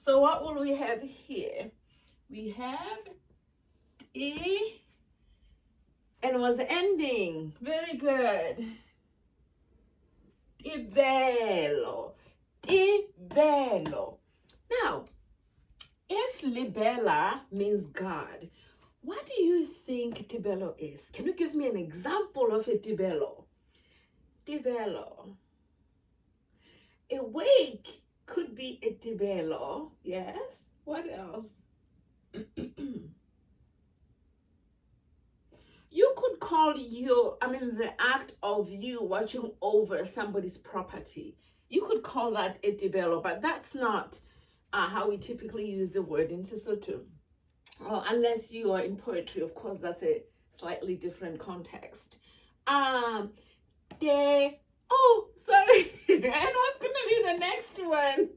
So what will we have here? We have E, and was ending. Very good. Libello. Libello. Now, if libella means God, what do you think tibello is? Can you give me an example of a tibello? Tibello. Awake could be a tibello, yes. What else? You could call the act of you watching over somebody's property. You could call that a tibello, but that's not how we typically use the word in Sesotho. Unless you are in poetry, of course, that's a slightly different context. Oh, sorry. And what's going to be the next one?